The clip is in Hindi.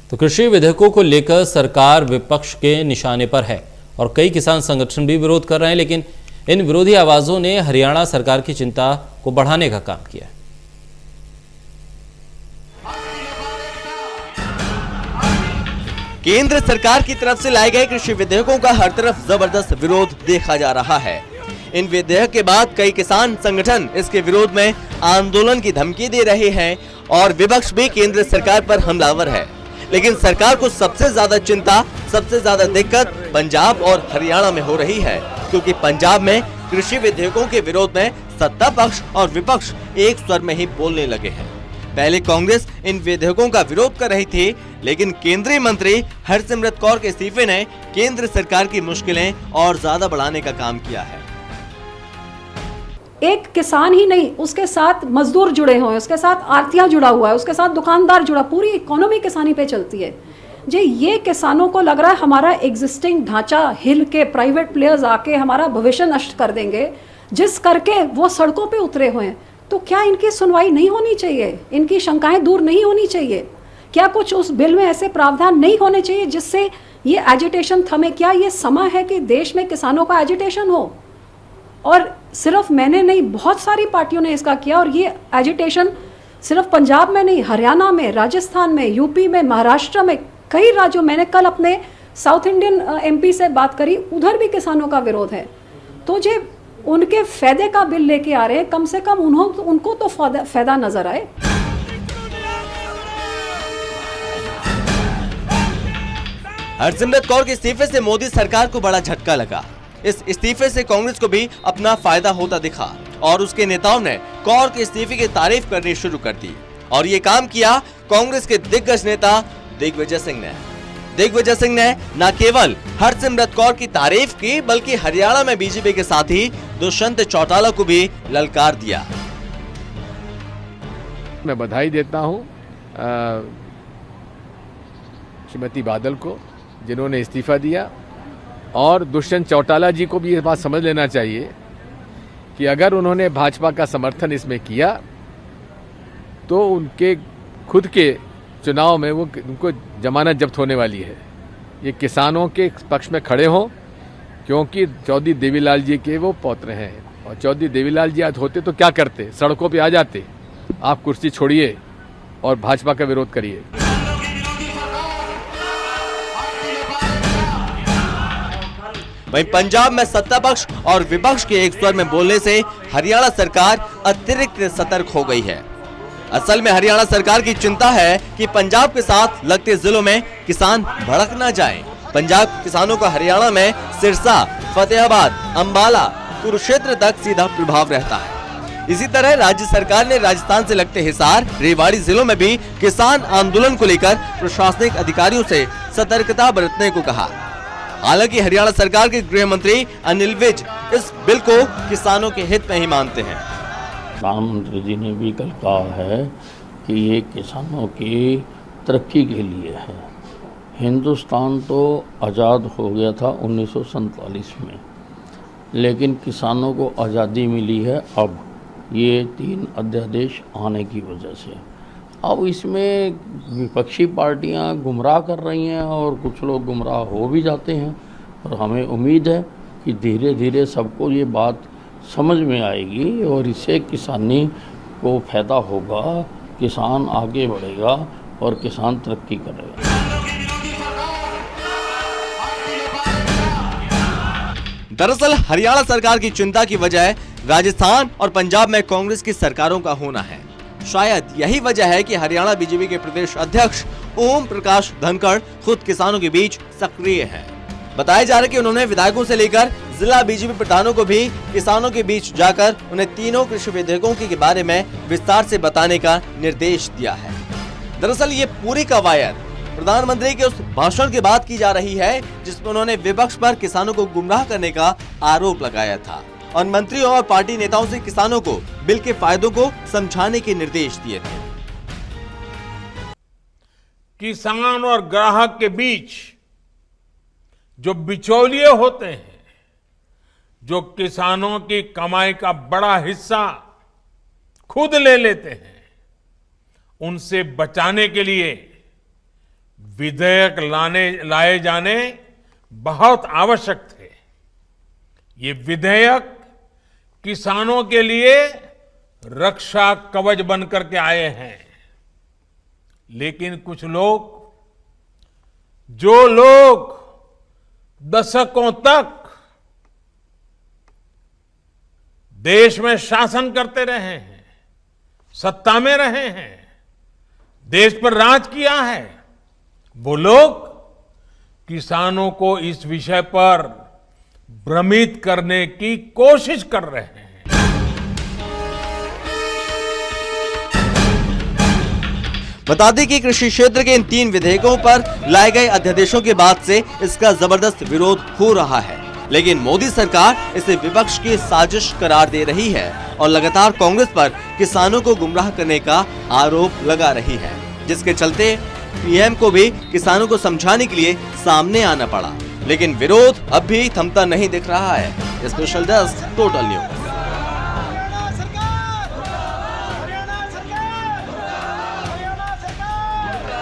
तो कृषि विधेयकों को लेकर सरकार विपक्ष के निशाने पर है और कई किसान संगठन भी विरोध कर रहे हैं, लेकिन इन विरोधी आवाजों ने हरियाणा सरकार की चिंता को बढ़ाने का काम किया है। केंद्र सरकार की तरफ से लाए गए कृषि विधेयकों का हर तरफ जबरदस्त विरोध देखा जा रहा है। इन विधेयक के बाद कई किसान संगठन इसके विरोध में आंदोलन की धमकी दे रहे हैं और विपक्ष भी केंद्र सरकार पर हमलावर है। लेकिन सरकार को सबसे ज्यादा चिंता, सबसे ज्यादा दिक्कत पंजाब और हरियाणा में हो रही है, क्योंकि पंजाब में कृषि विधेयकों के विरोध में सत्ता पक्ष और विपक्ष एक स्वर में ही बोलने लगे हैं। पहले कांग्रेस इन विधेयकों का विरोध कर रही थी, लेकिन केंद्रीय मंत्री हरसिमरत कौर के इस्तीफे ने केंद्र सरकार की मुश्किलें और ज्यादा बढ़ाने का काम किया है। एक किसान ही नहीं, उसके साथ मजदूर जुड़े हुए हैं, उसके साथ आरतिया जुड़ा हुआ है, उसके साथ दुकानदार जुड़ा, पूरी इकोनॉमी किसानी पे चलती है। जी, ये किसानों को लग रहा है हमारा एग्जिस्टिंग ढांचा हिल के प्राइवेट प्लेयर्स आके हमारा भविष्य नष्ट कर देंगे, जिस करके वो सड़कों पे उतरे हुए हैं। तो क्या इनकी सुनवाई नहीं होनी चाहिए? इनकी शंकाएं दूर नहीं होनी चाहिए? क्या कुछ उस बिल में ऐसे प्रावधान नहीं होने चाहिए जिससे ये एजिटेशन थमे? क्या ये समय है कि देश में किसानों का एजिटेशन हो? और सिर्फ मैंने नहीं, बहुत सारी पार्टियों ने इसका किया, और ये एजिटेशन सिर्फ पंजाब में नहीं, हरियाणा में, राजस्थान में, यूपी में, महाराष्ट्र में, कई राज्यों। मैंने कल अपने साउथ इंडियन एमपी से बात करी, उधर भी किसानों का विरोध है। तो जो उनके फायदे का बिल लेके आ रहे हैं, कम से कम उनको तो फायदा नजर आए। हरसिमरत कौर के इस्तीफे से मोदी सरकार को बड़ा झटका लगा। इस इस्तीफे से कांग्रेस को भी अपना फायदा होता दिखा और उसके नेताओं ने कौर के इस्तीफे की तारीफ करनी शुरू कर दी। और ये काम किया कांग्रेस के दिग्गज नेता दिग्विजय सिंह ने। दिग्विजय सिंह ने न केवल हरसिमरत कौर की तारीफ की, बल्कि हरियाणा में बीजेपी के साथ ही दुष्यंत चौटाला को भी ललकार दिया। मैं बधाई देता हूं श्रीमती बादल को, जिन्होंने इस्तीफा दिया, और दुष्यंत चौटाला जी को भी ये बात समझ लेना चाहिए कि अगर उन्होंने भाजपा का समर्थन इसमें किया तो उनके खुद के चुनाव में उनको जमानत जब्त होने वाली है। ये किसानों के पक्ष में खड़े हों, क्योंकि चौधरी देवीलाल जी के वो पौत्र हैं, और चौधरी देवीलाल जी आज होते तो क्या करते? सड़कों पे आ जाते। आप कुर्सी छोड़िए और भाजपा का विरोध करिए। वहीं पंजाब में सत्ता पक्ष और विपक्ष के एक स्वर में बोलने से हरियाणा सरकार अतिरिक्त सतर्क हो गई है। असल में हरियाणा सरकार की चिंता है कि पंजाब के साथ लगते जिलों में किसान भड़क न जाएं। पंजाब के किसानों का हरियाणा में सिरसा, फतेहाबाद, अंबाला, कुरुक्षेत्र तक सीधा प्रभाव रहता है। इसी तरह राज्य सरकार ने राजस्थान से लगते हिसार, रेवाड़ी जिलों में भी किसान आंदोलन को लेकर प्रशासनिक अधिकारियों से सतर्कता बरतने को कहा। हालांकि हरियाणा सरकार के गृह मंत्री अनिल विज इस बिल को किसानों के हित में ही मानते हैं। प्रधानमंत्री जी ने भी कल कहा है कि ये किसानों की तरक्की के लिए है। हिंदुस्तान तो आज़ाद हो गया था 1947 में, लेकिन किसानों को आज़ादी मिली है अब ये 3 अध्यादेश आने की वजह से। अब इसमें विपक्षी पार्टियां गुमराह कर रही हैं और कुछ लोग गुमराह हो भी जाते हैं, और हमें उम्मीद है कि धीरे धीरे सबको ये बात समझ में आएगी और इससे किसानी को फायदा होगा, किसान आगे बढ़ेगा और किसान तरक्की करेगा। दरअसल हरियाणा सरकार की चिंता की वजह राजस्थान और पंजाब में कांग्रेस की सरकारों का होना है। शायद यही वजह है कि हरियाणा बीजेपी के प्रदेश अध्यक्ष ओम प्रकाश धनखड़ खुद किसानों के बीच सक्रिय हैं। बताया जा रहा है कि उन्होंने विधायकों से लेकर जिला बीजेपी प्रधानों को भी किसानों के बीच जाकर उन्हें तीनों कृषि विधेयकों के बारे में विस्तार से बताने का निर्देश दिया है। दरअसल ये पूरी कवायद प्रधानमंत्री के उस भाषण के बाद की जा रही है जिसमें उन्होंने विपक्ष पर किसानों को गुमराह करने का आरोप लगाया था और मंत्रियों और पार्टी नेताओं से किसानों को बिल के फायदों को समझाने के निर्देश दिए थे। किसान और ग्राहक के बीच जो बिचौलिए होते हैं, जो किसानों की कमाई का बड़ा हिस्सा खुद ले लेते हैं, उनसे बचाने के लिए विधेयक लाए जाने बहुत आवश्यक थे। ये विधेयक किसानों के लिए रक्षा कवच बनकर के आए हैं। लेकिन कुछ लोग, जो लोग दशकों तक देश में शासन करते रहे हैं, सत्ता में रहे हैं, देश पर राज किया है, वो लोग किसानों को इस विषय पर भ्रमित करने की कोशिश कर रहे हैं। बता दें कि कृषि क्षेत्र के इन 3 विधेयकों पर लाए गए अध्यादेशों के बाद से इसका जबरदस्त विरोध हो रहा है, लेकिन मोदी सरकार इसे विपक्ष की साजिश करार दे रही है और लगातार कांग्रेस पर किसानों को गुमराह करने का आरोप लगा रही है, जिसके चलते पीएम को भी किसानों को समझाने के लिए सामने आना पड़ा। लेकिन विरोध अब भी थमता नहीं दिख रहा है। Special desk, total news.